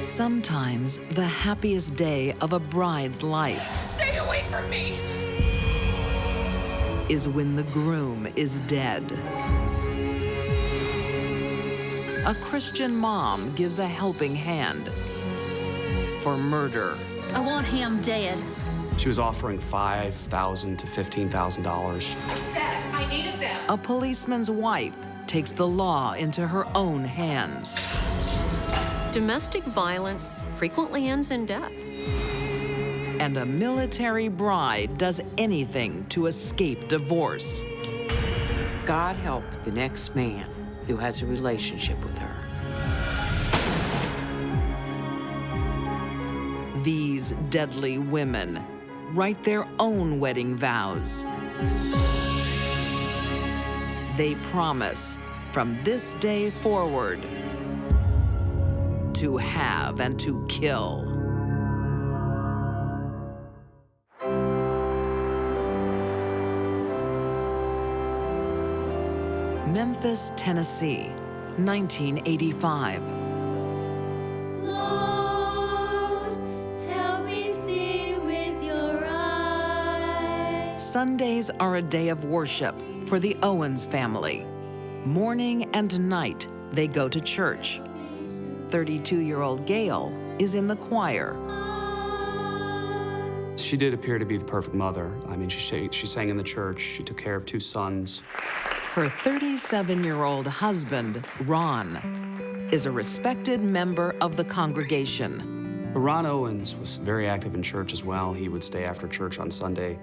Sometimes the happiest day of a bride's life Stay away from me! is when the groom is dead. A Christian mom gives a helping hand for murder. I want him dead. She was offering $5,000 to $15,000. I said I needed them. A policeman's wife takes the law into her own hands. Domestic violence frequently ends in death. And a military bride does anything to escape divorce. God help the next man who has a relationship with her. These deadly women write their own wedding vows. They promise, from this day forward, to have and to kill. Memphis, Tennessee, 1985. Sundays are a day of worship for the Owens family. Morning and night, they go to church. 32-year-old Gail is in the choir. She did appear to be the perfect mother. I mean, she sang in the church. She took care of 2 sons. Her 37-year-old husband, Ron, is a respected member of the congregation. Ron Owens was very active in church as well. He would stay after church on Sunday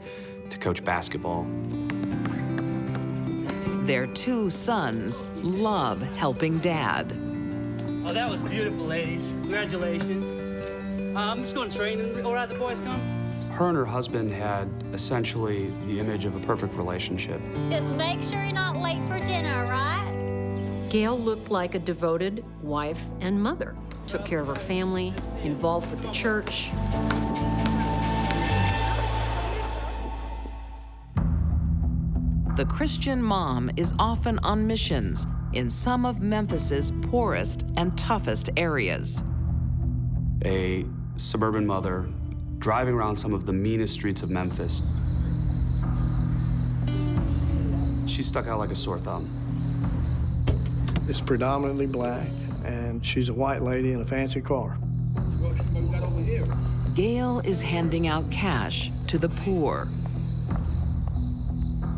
to coach basketball. Their 2 sons love helping Dad. Oh, that was beautiful, ladies. Congratulations. I'm just going to train and all right, the boys come. Her and her husband had essentially the image of a perfect relationship. Just make sure you're not late for dinner, right? Gail looked like a devoted wife and mother. Took care of her family, involved with the church. The Christian mom is often on missions in some of Memphis's poorest and toughest areas. A suburban mother driving around some of the meanest streets of Memphis. She stuck out like a sore thumb. It's predominantly black, and she's a white lady in a fancy car. Gail is handing out cash to the poor.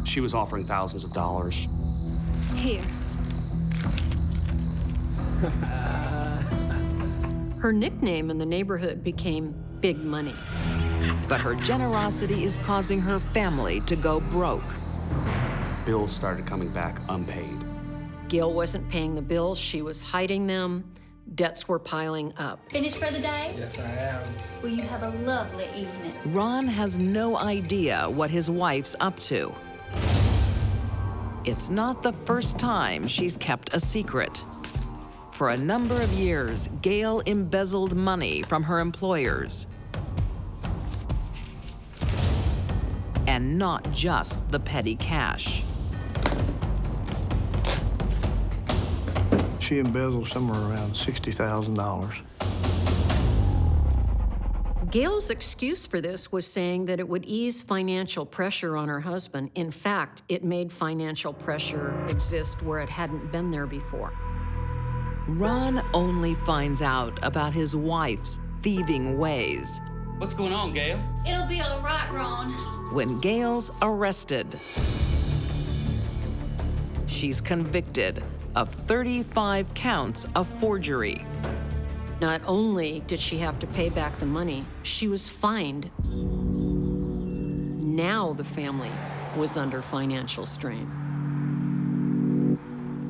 She was offering thousands of dollars. Here. Her nickname in the neighborhood became Big Money. But her generosity is causing her family to go broke. Bills started coming back unpaid. Gail wasn't paying the bills, she was hiding them. Debts were piling up. Finished for the day? Yes, I am. Well, you have a lovely evening. Ron has no idea what his wife's up to. It's not the first time she's kept a secret. For a number of years, Gail embezzled money from her employers. And not just the petty cash. She embezzled somewhere around $60,000. Gail's excuse for this was saying that it would ease financial pressure on her husband. In fact, it made financial pressure exist where it hadn't been there before. Ron only finds out about his wife's thieving ways What's going on, Gail? It'll be all right, Ron. when Gail's arrested. She's convicted of 35 counts of forgery. Not only did she have to pay back the money, she was fined. Now the family was under financial strain.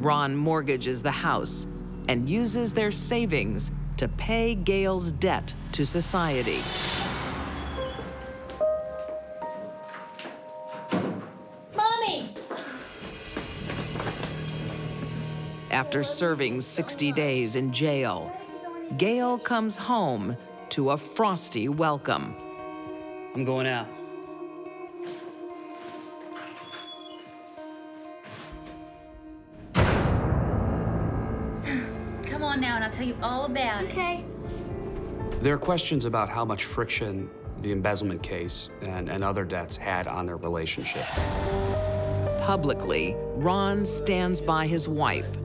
Ron mortgages the house and uses their savings to pay Gail's debt to society. Mommy! After serving 60 days in jail, Gail comes home to a frosty welcome. I'm going out. Come on now, and I'll tell you all about it. Okay. There are questions about how much friction the embezzlement case and other deaths had on their relationship. Publicly, Ron stands by his wife.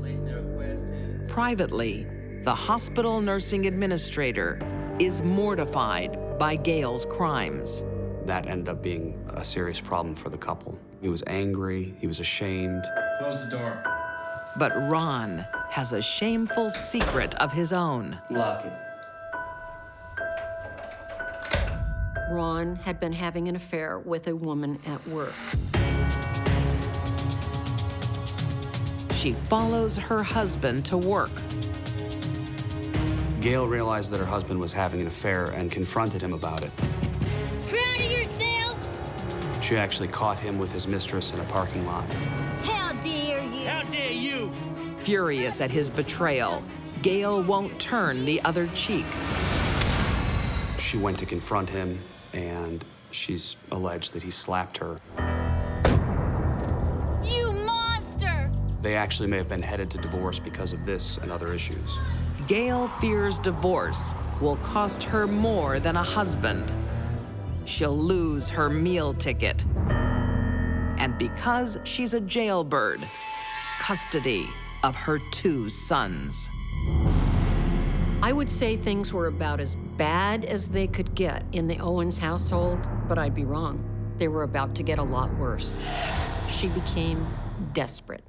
Privately, the hospital nursing administrator is mortified by Gail's crimes. That ended up being a serious problem for the couple. He was angry, he was ashamed. Close the door. But Ron has a shameful secret of his own. Lock it. Ron had been having an affair with a woman at work. She follows her husband to work. Gail realized that her husband was having an affair and confronted him about it. Proud of yourself? She actually caught him with his mistress in a parking lot. How dare you? How dare you? Furious at his betrayal, Gail won't turn the other cheek. She went to confront him, and she's alleged that he slapped her. You monster! They actually may have been headed to divorce because of this and other issues. Gail fears divorce will cost her more than a husband. She'll lose her meal ticket. And because she's a jailbird, custody of her 2 sons. I would say things were about as bad as they could get in the Owens household, but I'd be wrong. They were about to get a lot worse. She became desperate.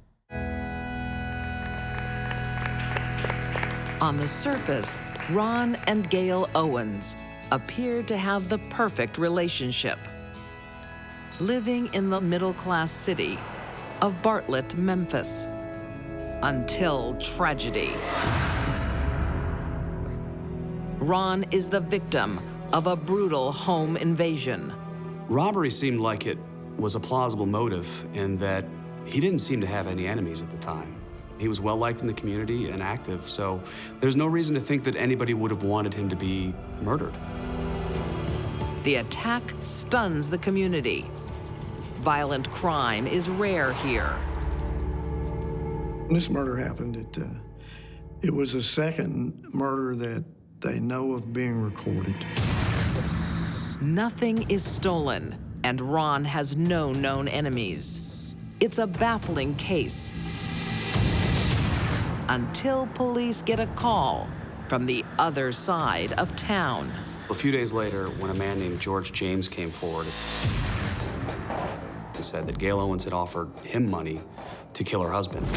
On the surface, Ron and Gail Owens appear to have the perfect relationship. Living in the middle-class city of Bartlett, Memphis. Until tragedy. Ron is the victim of a brutal home invasion. Robbery seemed like it was a plausible motive in that he didn't seem to have any enemies at the time. He was well-liked in the community and active, so there's no reason to think that anybody would have wanted him to be murdered. The attack stuns the community. Violent crime is rare here. When this murder happened, it was the second murder that they know of being recorded. Nothing is stolen, and Ron has no known enemies. It's a baffling case. Until police get a call from the other side of town. A few days later, when a man named George James came forward and said that Gail Owens had offered him money to kill her husband.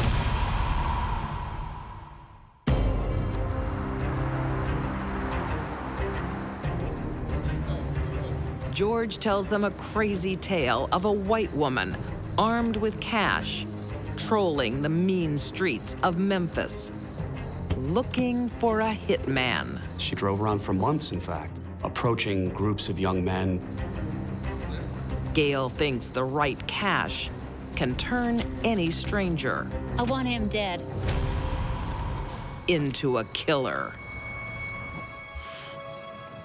George tells them a crazy tale of a white woman armed with cash, trolling the mean streets of Memphis, looking for a hitman. She drove around for months, in fact, approaching groups of young men. Gail thinks the right cash can turn any stranger I want him dead. into a killer.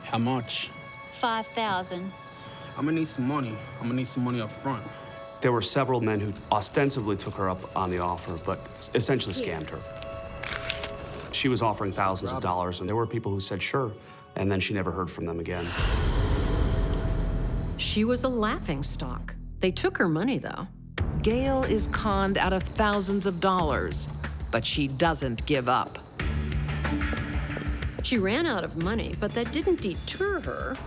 How much? 5,000. I'm gonna need some money. I'm gonna need some money up front. There were several men who ostensibly took her up on the offer, but essentially scammed her. She was offering thousands of dollars, and there were people who said sure, and then she never heard from them again. She was a laughingstock. They took her money, though. Gail is conned out of thousands of dollars, but she doesn't give up. She ran out of money, but that didn't deter her.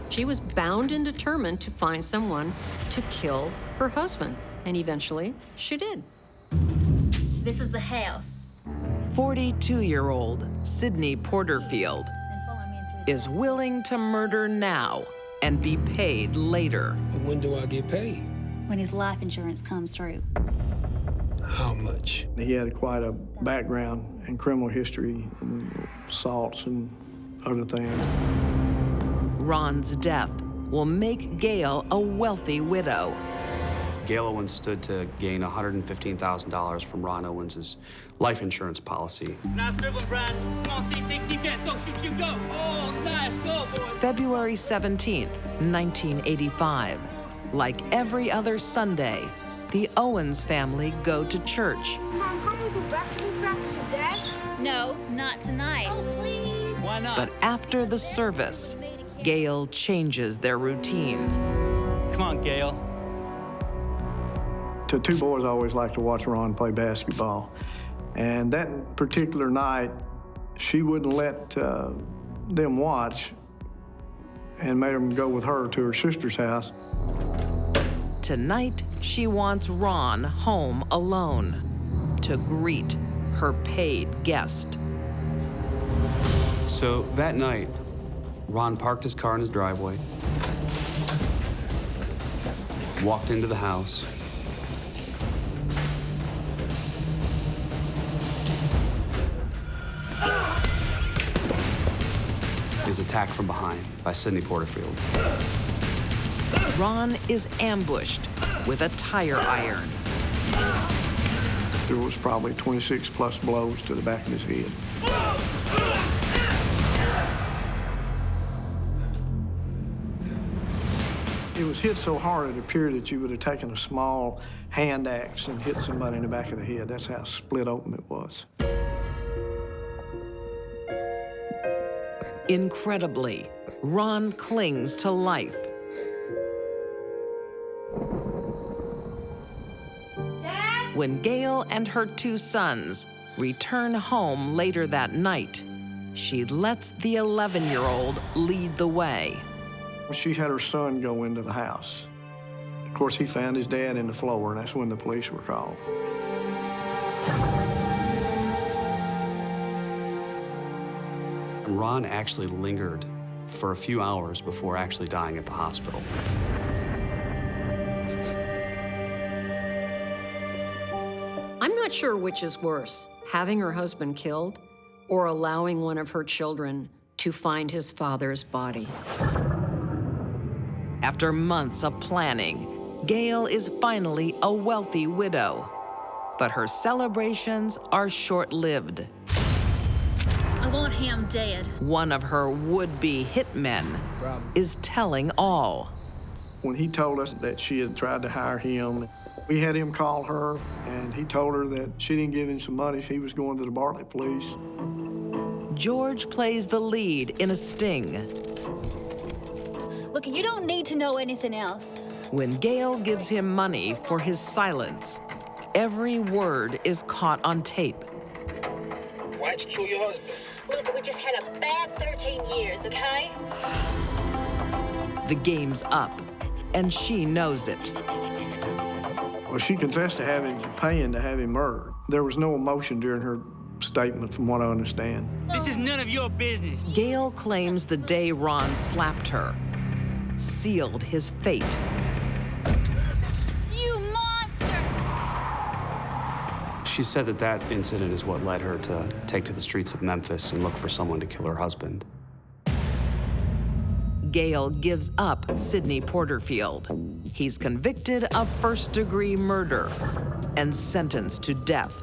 She was bound and determined to find someone to kill her husband, and eventually she did. This is the house. 42-year-old Sydney Porterfield Then follow me in through is willing to murder now and be paid later. When do I get paid? when his life insurance comes through. How much? He had quite a background in criminal history and assaults and other things. Ron's death will make Gail a wealthy widow. Gail Owens stood to gain $115,000 from Ron Owens' life insurance policy. It's nice dribbling, Brian. Come on, Steve, take defense. Go, shoot, go. Oh, nice. Go, boys. February 17th, 1985. Like every other Sunday, the Owens family go to church. Mom, how do we do basketball practices, Dad? No, not tonight. Oh, please. Why not? But after the service, Gail changes their routine. Come on, Gail. The two boys always liked to watch Ron play basketball. And that particular night, she wouldn't let them watch and made them go with her to her sister's house. Tonight, she wants Ron home alone to greet her paid guest. So that night, Ron parked his car in his driveway, walked into the house, is attacked from behind by Sidney Porterfield. Ron is ambushed with a tire iron. There was probably 26 plus blows to the back of his head. It was hit so hard it appeared that you would have taken a small hand axe and hit somebody in the back of the head. That's how split open it was. Incredibly, Ron clings to life. Dad? When Gail and her two sons return home later that night, she lets the 11-year-old lead the way. She had her son go into the house. Of course, he found his dad in the floor, and that's when the police were called. Ron actually lingered for a few hours before actually dying at the hospital. I'm not sure which is worse, having her husband killed or allowing one of her children to find his father's body. After months of planning, Gail is finally a wealthy widow. But her celebrations are short-lived. I want him dead. One of her would-be hitmen is telling all. When he told us that she had tried to hire him, we had him call her, and he told her that she didn't give him some money. He was going to the Bartlett police. George plays the lead in a sting. Look, you don't need to know anything else. When Gail gives him money for his silence, every word is caught on tape. Why'd you kill your husband? Look, we just had a bad 13 years, okay? The game's up, and she knows it. Well, she confessed to paying to have him murdered. There was no emotion during her statement, from what I understand. This is none of your business. Gail claims the day Ron slapped her sealed his fate. You monster! She said that that incident is what led her to take to the streets of Memphis and look for someone to kill her husband. Gail gives up Sidney Porterfield. He's convicted of first-degree murder and sentenced to death.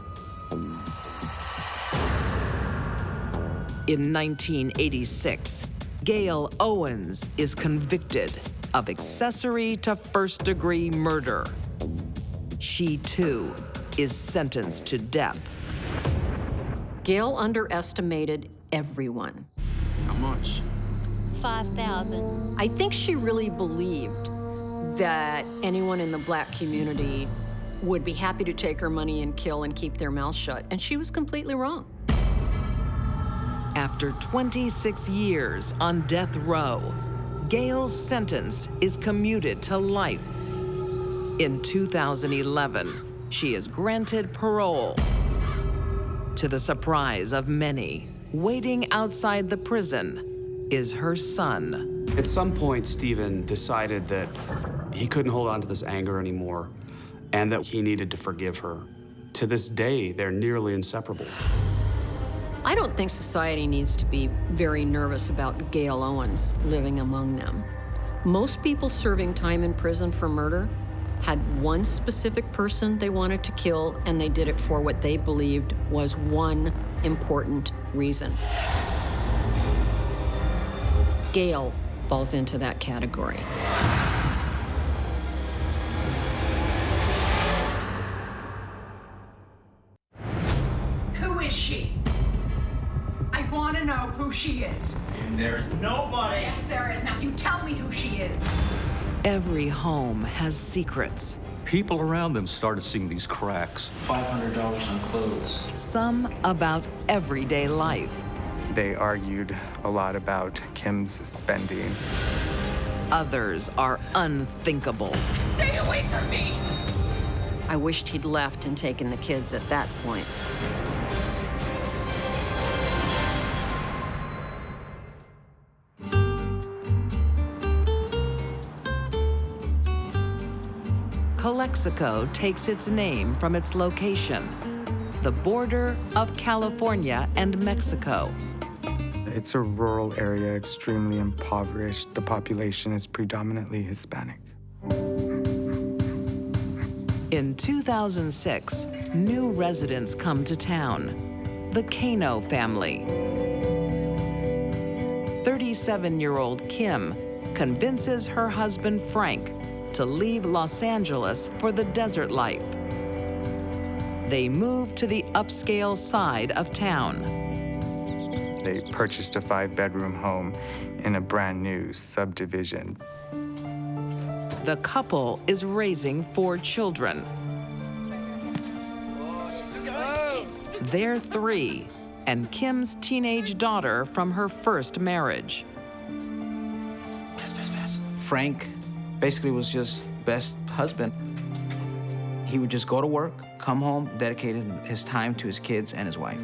In 1986, Gail Owens is convicted of accessory to first-degree murder. She, too, is sentenced to death. Gail underestimated everyone. How much? 5,000. I think she really believed that anyone in the Black community would be happy to take her money and kill and keep their mouth shut, and she was completely wrong. After 26 years on death row, Gail's sentence is commuted to life. In 2011, she is granted parole. To the surprise of many, waiting outside the prison is her son. At some point, Stephen decided that he couldn't hold on to this anger anymore and that he needed to forgive her. To this day, they're nearly inseparable. I don't think society needs to be very nervous about Gail Owens living among them. Most people serving time in prison for murder had one specific person they wanted to kill, and they did it for what they believed was one important reason. Gail falls into that category. Who is she? I want to to know who she is. And there's nobody. Yes, there is. Now you tell me who she is. Every home has secrets. People around them started seeing these cracks. $500 on clothes. Some about everyday life. They argued a lot about Kim's spending. Others are unthinkable. Stay away from me. I wished he'd left and taken the kids at that point. Calexico takes its name from its location, the border of California and Mexico. It's a rural area, extremely impoverished. The population is predominantly Hispanic. In 2006, new residents come to town, the Kano family. 37-year-old Kim convinces her husband Frank to leave Los Angeles for the desert life. They move to the upscale side of town. They purchased a 5-bedroom home in a brand new subdivision. The couple is raising 4 children. They're 3, and Kim's teenage daughter from her first marriage. Pass. Frank basically was just best husband. He would just go to work, come home, dedicated his time to his kids and his wife.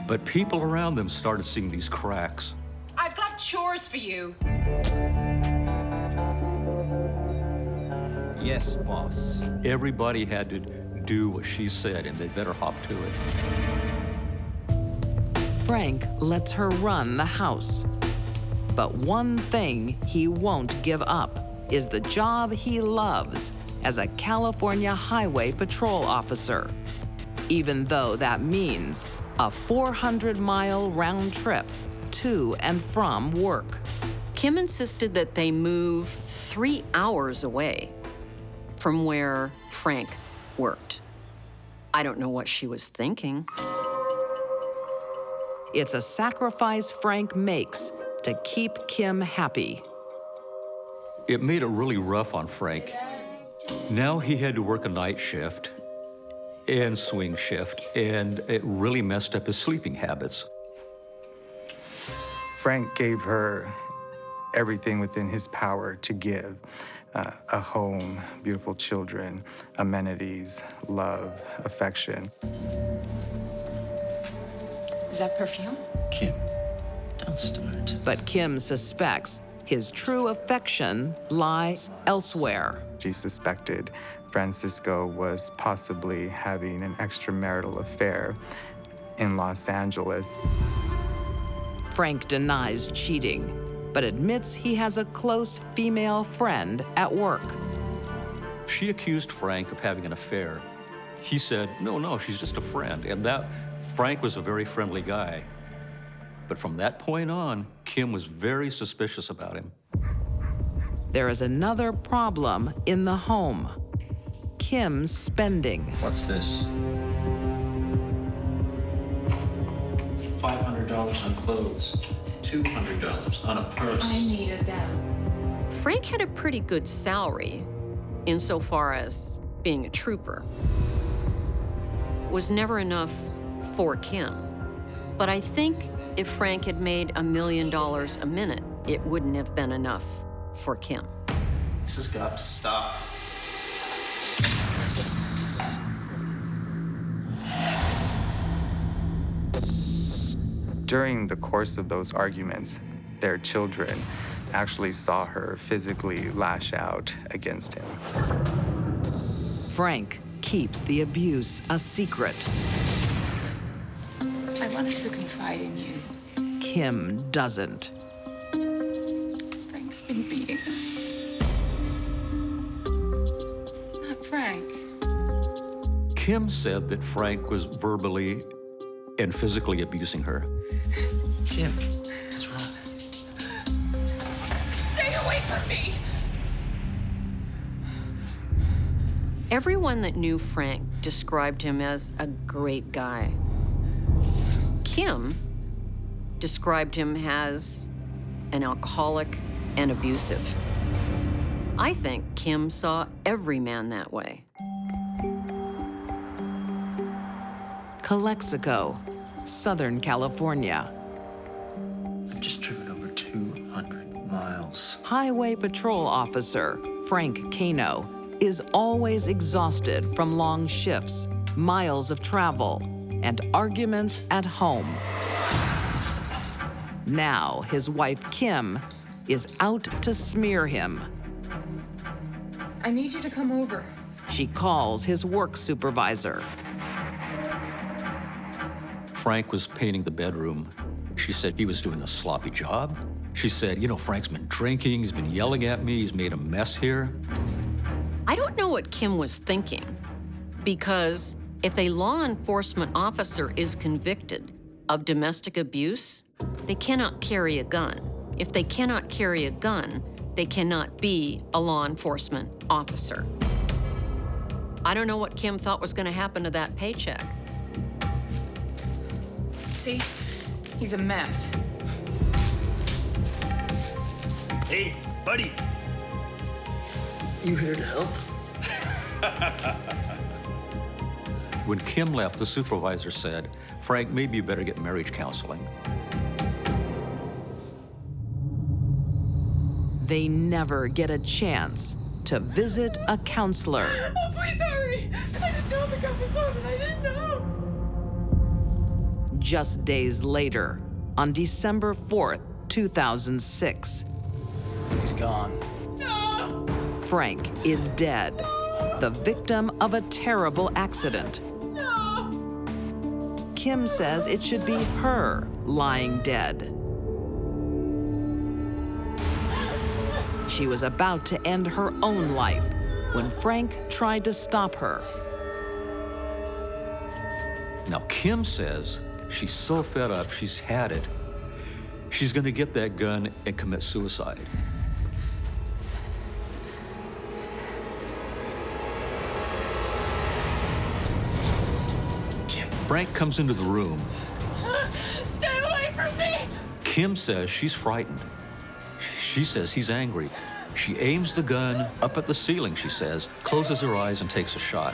But people around them started seeing these cracks. I've got chores for you. Yes, boss. Everybody had to do what she said, and they better hop to it. Frank lets her run the house. But one thing he won't give up is the job he loves as a California Highway Patrol officer, even though that means a 400-mile round trip to and from work. Kim insisted that they move 3 hours away from where Frank worked. I don't know what she was thinking. It's a sacrifice Frank makes to keep Kim happy. It made it really rough on Frank. Now he had to work a night shift and swing shift, and it really messed up his sleeping habits. Frank gave her everything within his power to give. A home, beautiful children, amenities, love, affection. Is that perfume? Kim, don't start. But Kim suspects his true affection lies elsewhere. She suspected Francisco was possibly having an extramarital affair in Los Angeles. Frank denies cheating, but admits he has a close female friend at work. She accused Frank of having an affair. He said, no, she's just a friend. And that Frank was a very friendly guy. But from that point on, Kim was very suspicious about him. There is another problem in the home. Kim's spending. What's this? $500 on clothes, $200 on a purse. I needed them. Frank had a pretty good salary insofar as being a trooper. It was never enough for Kim. But I think if Frank had made $1 million a minute, it wouldn't have been enough for Kim. This has got to stop. During the course of those arguments, their children actually saw her physically lash out against him. Frank keeps the abuse a secret. I wanted to confide in you. Kim doesn't. Frank's been beating her. Not Frank. Kim said that Frank was verbally and physically abusing her. Kim, what's wrong? Stay away from me! Everyone that knew Frank described him as a great guy. Kim described him as an alcoholic and abusive. I think Kim saw every man that way. Calexico, Southern California. I've just driven over 200 miles. Highway Patrol Officer Frank Kano is always exhausted from long shifts, miles of travel, and arguments at home. Now his wife Kim is out to smear him. I need you to come over. She calls his work supervisor. Frank was painting the bedroom. She said he was doing a sloppy job. She said, you know, Frank's been drinking, he's been yelling at me, he's made a mess here. I don't know what Kim was thinking, because if a law enforcement officer is convicted of domestic abuse, they cannot carry a gun. If they cannot carry a gun, they cannot be a law enforcement officer. I don't know what Kim thought was going to happen to that paycheck. See? He's a mess. Hey, buddy. You here to help? When Kim left, the supervisor said, Frank, maybe you better get marriage counseling. They never get a chance to visit a counselor. Oh, please hurry! I didn't know the gun was loaded. I didn't know. Just days later, on December 4th, 2006. He's gone. No! Frank is dead, the victim of a terrible accident. No! Kim says it should be her lying dead. She was about to end her own life when Frank tried to stop her. Now, Kim says she's so fed up, she's had it. She's gonna get that gun and commit suicide. Frank comes into the room. Stay away from me! Kim says she's frightened. She says he's angry. She aims the gun up at the ceiling, she says, closes her eyes and takes a shot.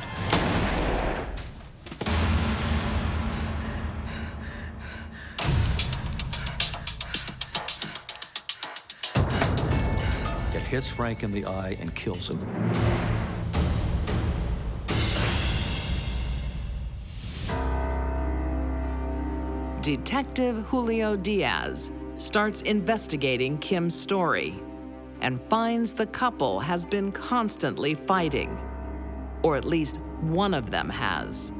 It hits Frank in the eye and kills him. Detective Julio Diaz starts investigating Kim's story and finds the couple has been constantly fighting, or at least one of them has.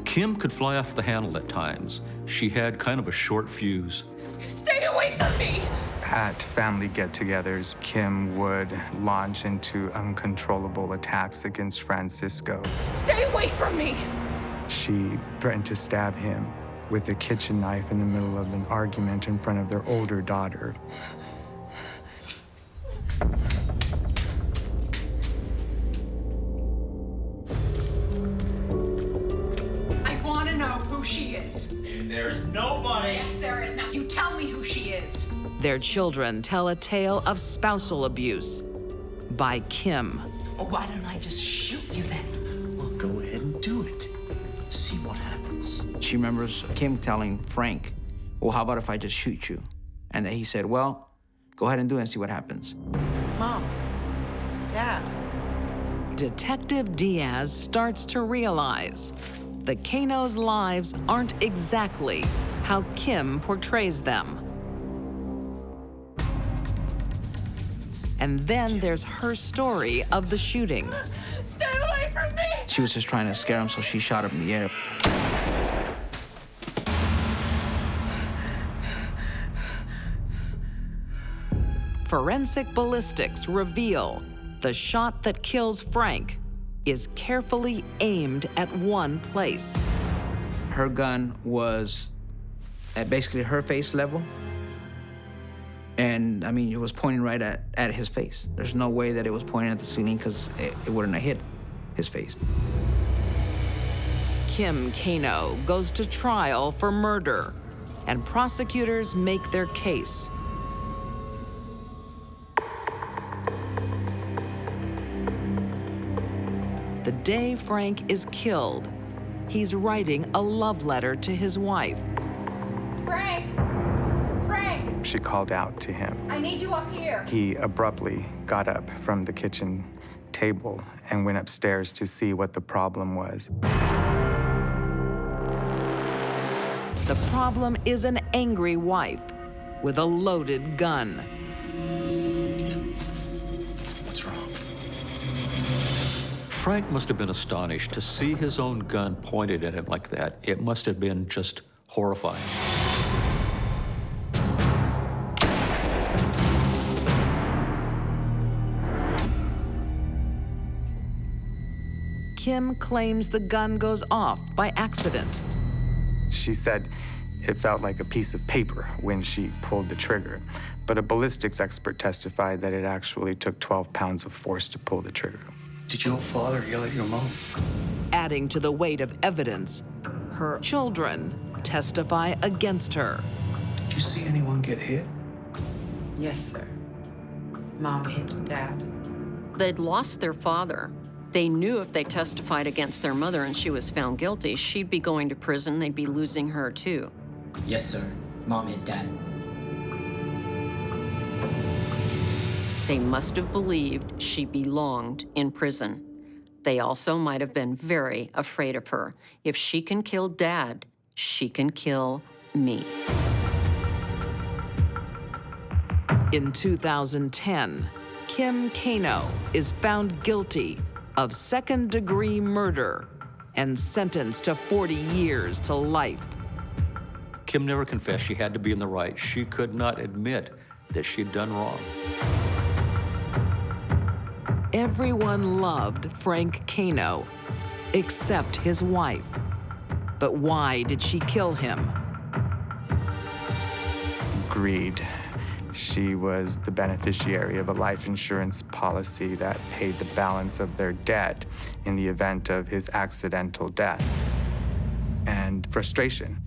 Kim could fly off the handle at times. She had kind of a short fuse. Stay away from me! At family get-togethers, Kim would launch into uncontrollable attacks against Francisco. Stay away from me! She threatened to stab him with a kitchen knife in the middle of an argument in front of their older daughter. I want to know who she is. There's nobody. Yes, there is. Now you tell me who she is. Their children tell a tale of spousal abuse by Kim. Well, why don't I just shoot you then? Well, go ahead and do it. See what happens. She remembers Kim telling Frank, well, how about if I just shoot you? And then he said, well, go ahead and do it and see what happens. Mom, Dad. Detective Diaz starts to realize the Kanos' lives aren't exactly how Kim portrays them. And then there's her story of the shooting. Stay away from me! She was just trying to scare him, so she shot him in the air. Forensic ballistics reveal the shot that kills Frank is carefully aimed at one place. Her gun was at basically her face level. And I mean, it was pointing right at his face. There's no way that it was pointing at the ceiling because it wouldn't have hit his face. Kim Kano goes to trial for murder, and prosecutors make their case. The day Frank is killed, he's writing a love letter to his wife. Frank! Frank! She called out to him. I need you up here. He abruptly got up from the kitchen table and went upstairs to see what the problem was. The problem is an angry wife with a loaded gun. What's wrong? Frank must have been astonished to see his own gun pointed at him like that. It must have been just horrifying. Kim claims the gun goes off by accident. She said it felt like a piece of paper when she pulled the trigger, but a ballistics expert testified that it actually took 12 pounds of force to pull the trigger. Did your father yell at your mom? Adding to the weight of evidence, her children testify against her. Did you see anyone get hit? Yes, sir. Mom hit Dad. They'd lost their father. They knew if they testified against their mother and she was found guilty, she'd be going to prison. They'd be losing her, too. Yes, sir. Mom hit Dad. They must have believed she belonged in prison. They also might have been very afraid of her. If she can kill Dad, she can kill me. In 2010, Kim Kano is found guilty of second-degree murder and sentenced to 40 years to life. Kim never confessed she had to be in the right. She could not admit that she'd done wrong. Everyone loved Frank Kano, except his wife. But why did she kill him? Greed. She was the beneficiary of a life insurance policy that paid the balance of their debt in the event of his accidental death. And frustration,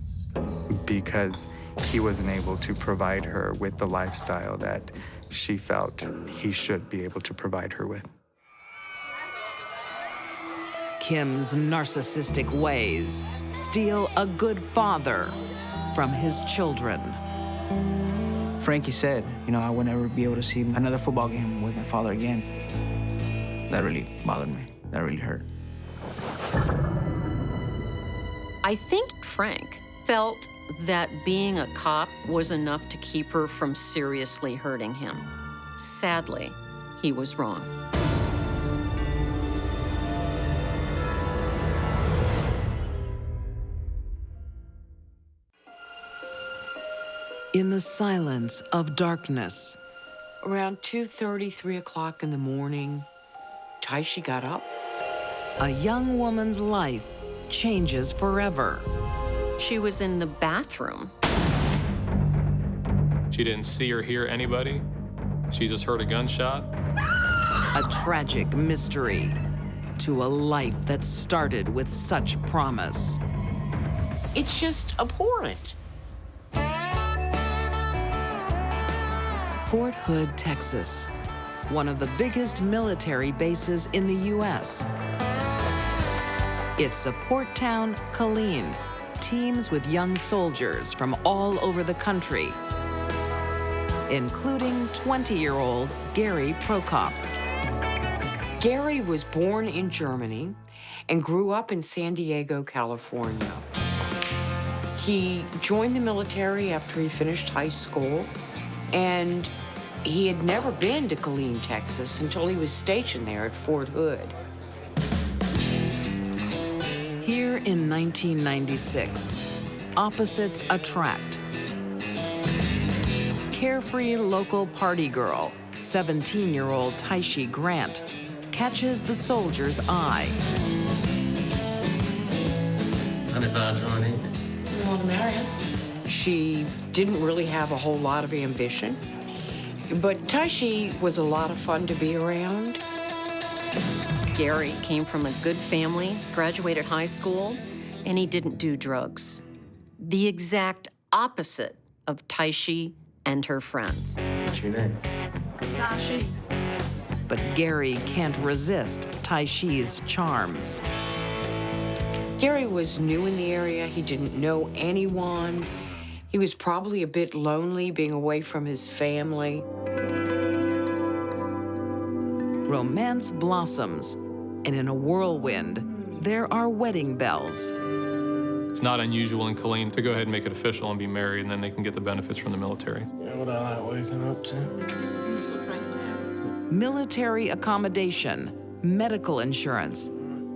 because he wasn't able to provide her with the lifestyle that she felt he should be able to provide her with. Kim's narcissistic ways steal a good father from his children. Frankie said, I would never be able to see another football game with my father again. That really bothered me. That really hurt. I think Frank felt that being a cop was enough to keep her from seriously hurting him. Sadly, he was wrong. In the silence of darkness, Around 2:30, 3 o'clock in the morning, Taiishi got up. a young woman's life changes forever. She was in the bathroom. She didn't see or hear anybody. She just heard a gunshot. A tragic mystery to a life that started with such promise. It's just abhorrent. Fort Hood, Texas, one of the biggest military bases in the U.S. Its support town, Killeen, teams with young soldiers from all over the country, including 20-year-old Gary Proppp. Gary was born in Germany and grew up in San Diego, California. He joined the military after he finished high school, and he had never been to Killeen, Texas until he was stationed there at Fort Hood. Here in 1996, opposites attract. Carefree local party girl, 17-year-old Taiishi Grant, catches the soldier's eye. Honey. You want to marry him? She didn't really have a whole lot of ambition, but Taiishi was a lot of fun to be around. Gary came from a good family, graduated high school, And he didn't do drugs. The exact opposite of Taiishi and her friends. What's your name? Taiishi. But Gary can't resist Taiishi's charms. Gary was new in the area. He didn't know anyone. He was probably a bit lonely being away from his family. Romance blossoms, and in a whirlwind, there are wedding bells. It's not unusual in Killeen to go ahead and make it official and be married, and then they can get the benefits from the military. You know what I like waking up to? I'm surprised now. Military accommodation, medical insurance,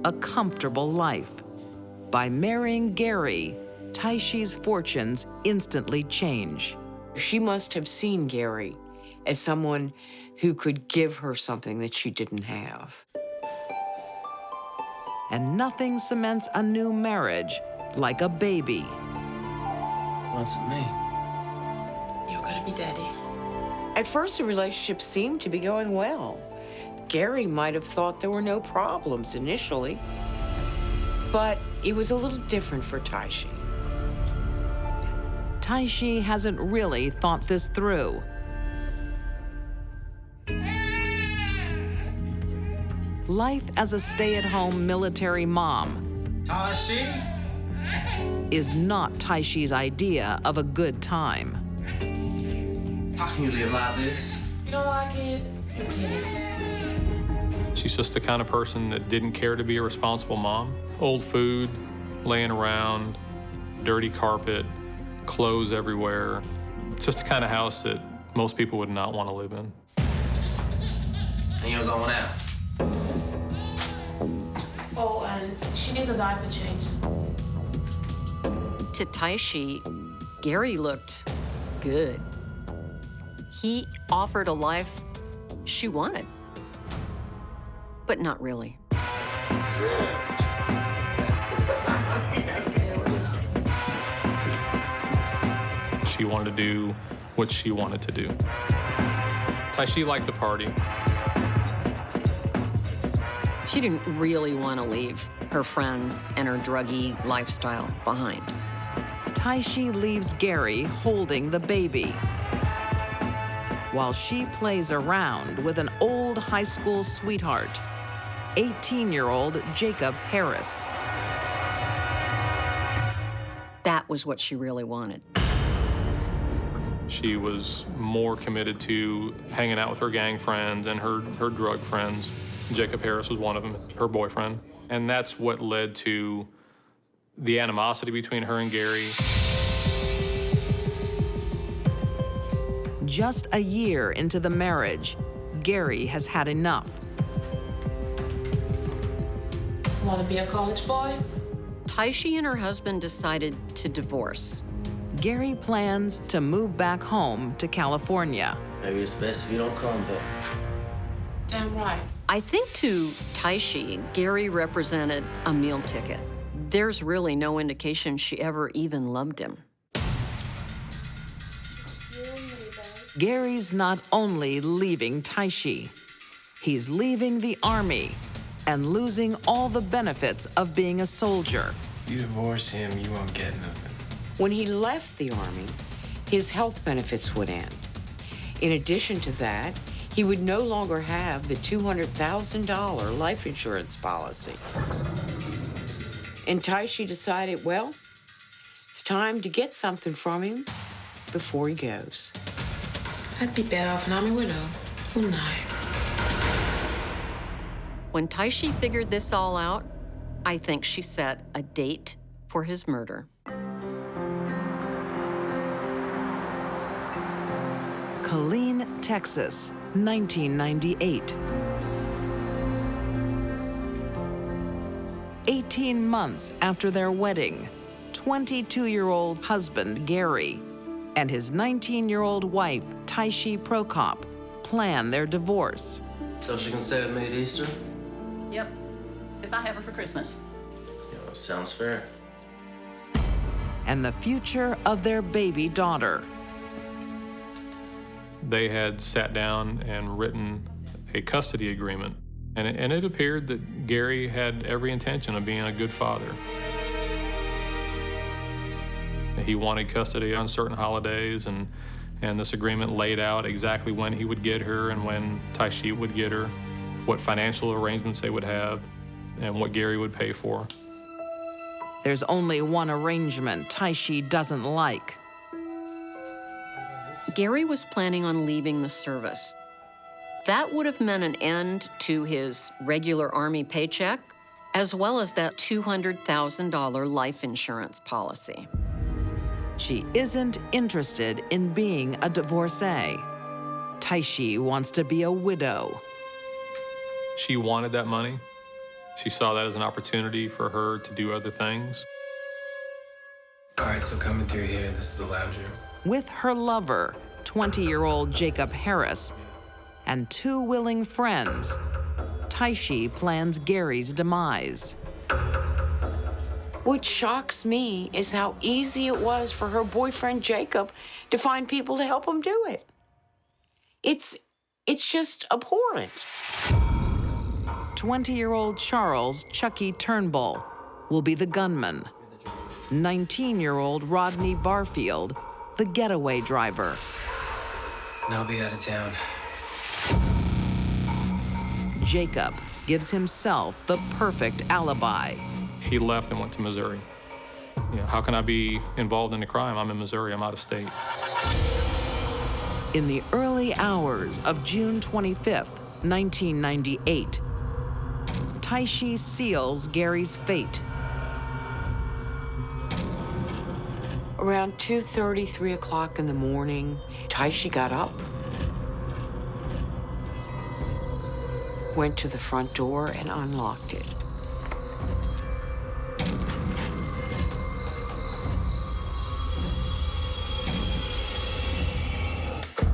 a comfortable life. By marrying Gary, Taiishi's fortunes instantly change. She must have seen Gary as someone who could give her something that she didn't have. And nothing cements a new marriage like a baby. What's it me? You're gonna be daddy. At first, the relationship seemed to be going well. Gary might have thought there were no problems initially, but it was a little different for Taiishi. Taiishi hasn't really thought this through. Life as a stay-at-home military mom Taiishi? is not Taiishi's idea of a good time. How can you live like this? You don't like it? You get it. She's just the kind of person that didn't care to be a responsible mom. Old food, laying around, dirty carpet, clothes everywhere. It's just the kind of house that most people would not want to live in. And you're going out? Oh, and she needs a diaper changed. To Taiishi, Gary looked good. He offered a life she wanted, but not really. She wanted to do what she wanted to do. Taiishi liked to party. She didn't really want to leave her friends and her druggy lifestyle behind. Taiishi leaves Gary holding the baby, while she plays around with an old high school sweetheart, 18-year-old Jacob Harris. That was what she really wanted. She was more committed to hanging out with her gang friends and her drug friends. Jacob Harris was one of them, her boyfriend. And that's what led to the animosity between her and Gary. Just a year into the marriage, Gary has had enough. Want to be a college boy? Taiishi and her husband decided to divorce. Gary plans to move back home to California. Maybe it's best if you don't come back. Damn right. I think to Taiishi, Gary represented a meal ticket. There's really no indication she ever even loved him. Gary's not only leaving Taiishi, he's leaving the Army and losing all the benefits of being a soldier. You divorce him, you won't get nothing. When he left the Army, his health benefits would end. In addition to that, he would no longer have the $200,000 life insurance policy. And Taiishi decided, well, it's time to get something from him before he goes. I'd be better off an army widow, wouldn't I? When Taiishi figured this all out, I think she set a date for his murder. Killeen, Texas, 1998. 18 months after their wedding, 22-year-old husband Gary and his 19-year-old wife, Taiishi Proppp, plan their divorce. So she can stay with me at Easter? Yep, if I have her for Christmas. Yeah, sounds fair. And the future of their baby daughter. They had sat down and written a custody agreement, and it appeared that Gary had every intention of being a good father. He wanted custody on certain holidays, and this agreement laid out exactly when he would get her and when Taiishi would get her, what financial arrangements they would have, and what Gary would pay for. There's only one arrangement Taiishi doesn't like. Gary was planning on leaving the service. That would have meant an end to his regular Army paycheck, as well as that $200,000 life insurance policy. She isn't interested in being a divorcee. Taiishi wants to be a widow. She wanted that money. She saw that as an opportunity for her to do other things. All right, so coming through here, this is the lounge room. With her lover, 20-year-old Jacob Harris, and 2 willing friends, Taiishi plans Gary's demise. What shocks me is how easy it was for her boyfriend Jacob to find people to help him do it. It's just abhorrent. 20-year-old Charles Chucky Turnbull will be the gunman. 19-year-old Rodney Barfield, the getaway driver. And I'll be out of town. Jacob gives himself the perfect alibi. He left and went to Missouri. You know, how can I be involved in a crime? I'm in Missouri, I'm out of state. In the early hours of June 25th, 1998, Taiishi seals Gary's fate. Around 2:30, 3 o'clock in the morning, Taiishi got up, went to the front door and unlocked it.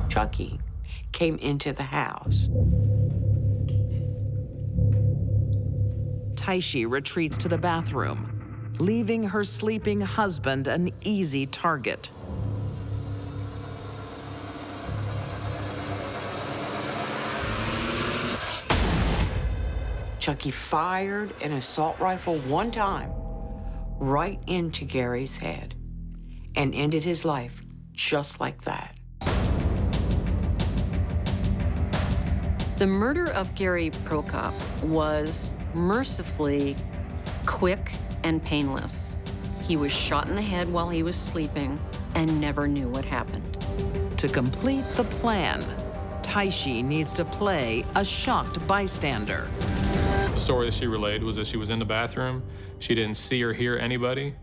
Chucky came into the house. Taiishi retreats to the bathroom, leaving her sleeping husband an easy target. Chucky fired an assault rifle 1 time right into Gary's head and ended his life just like that. The murder of Gary Proppp was mercifully quick and painless. He was shot in the head while he was sleeping and never knew what happened. To complete the plan, Taiishi needs to play a shocked bystander. The story that she relayed was that she was in the bathroom. She didn't see or hear anybody.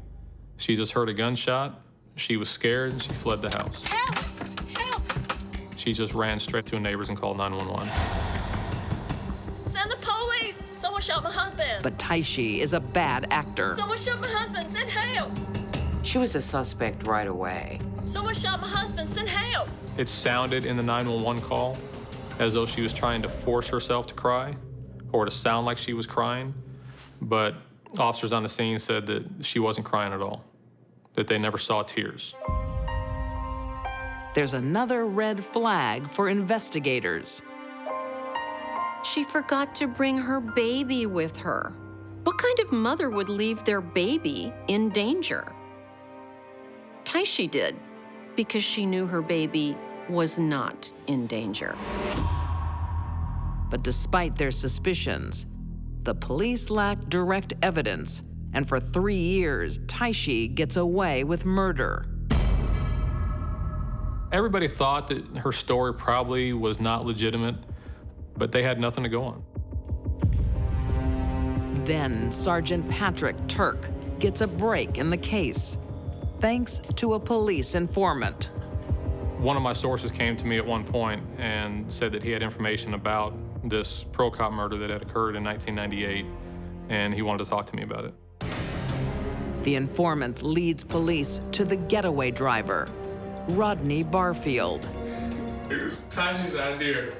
She just heard a gunshot. She was scared and she fled the house. Help! Help! She just ran straight to a neighbor's and called 911. Send the police! Someone shot my husband. But Taiishi is a bad actor. Someone shot my husband. Send help! She was a suspect right away. Someone shot my husband. Send help! It sounded in the 911 call as though she was trying to force herself to cry or to sound like she was crying, but officers on the scene said that she wasn't crying at all, that they never saw tears. There's another red flag for investigators. She forgot to bring her baby with her. What kind of mother would leave their baby in danger? Taiishi did, because she knew her baby was not in danger. But despite their suspicions, the police lack direct evidence, and for 3 years, Taiishi gets away with murder. Everybody thought that her story probably was not legitimate, but they had nothing to go on. Then Sergeant Patrick Turk gets a break in the case, thanks to a police informant. One of my sources came to me at one point and said that he had information about this Proppp murder that had occurred in 1998, and he wanted to talk to me about it. The informant leads police to the getaway driver, Rodney Barfield. It was Taishi's idea.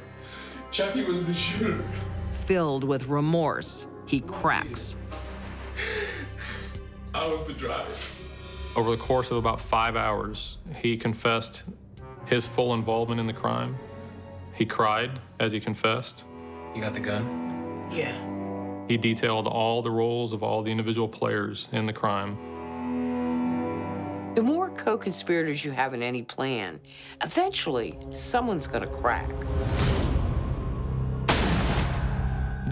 Chucky was the shooter. Filled with remorse, he cracks. I was the driver. Over the course of about 5 hours, he confessed his full involvement in the crime. He cried as he confessed. You got the gun? Yeah. He detailed all the roles of all the individual players in the crime. The more co-conspirators you have in any plan, eventually someone's gonna crack.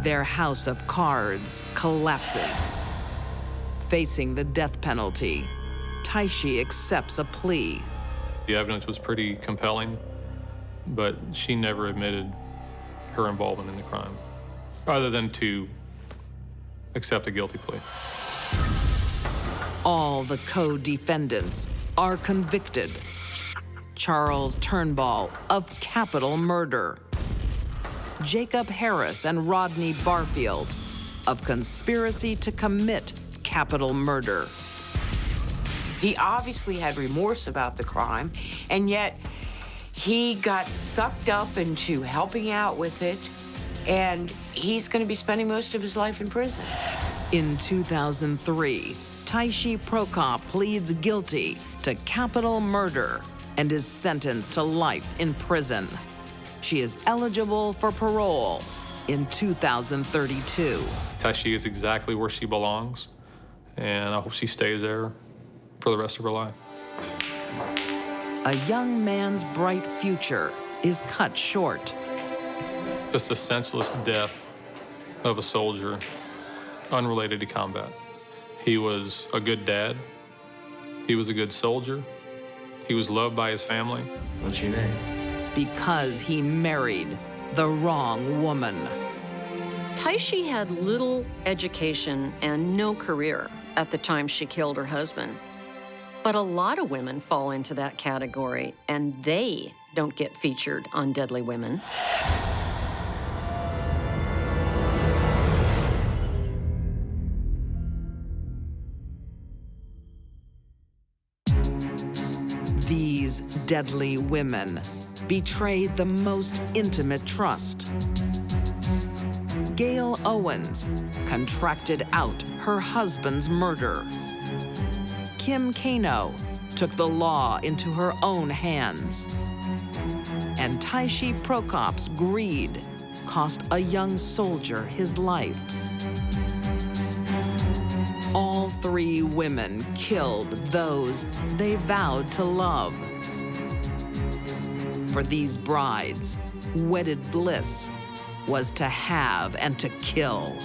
Their house of cards collapses. Facing the death penalty, Taiishi accepts a plea. The evidence was pretty compelling, but she never admitted her involvement in the crime, other than to accept a guilty plea. All the co-defendants are convicted. Charles Turnbull of capital murder. Jacob Harris and Rodney Barfield of conspiracy to commit capital murder. He obviously had remorse about the crime, and yet he got sucked up into helping out with it, and he's going to be spending most of his life in prison. In 2003, Taiishi Proppp pleads guilty to capital murder and is sentenced to life in prison. She is eligible for parole in 2032. Taiishi is exactly where she belongs, and I hope she stays there for the rest of her life. A young man's bright future is cut short. Just a senseless death of a soldier unrelated to combat. He was a good dad. He was a good soldier. He was loved by his family. What's your name? Because he married the wrong woman. Taiishi had little education and no career at the time she killed her husband. But a lot of women fall into that category, and they don't get featured on Deadly Women. These deadly women betrayed the most intimate trust. Gail Owens contracted out her husband's murder. Kim Kano took the law into her own hands. And Taiishi Propp's greed cost a young soldier his life. All three women killed those they vowed to love. For these brides, wedded bliss was to have and to kill.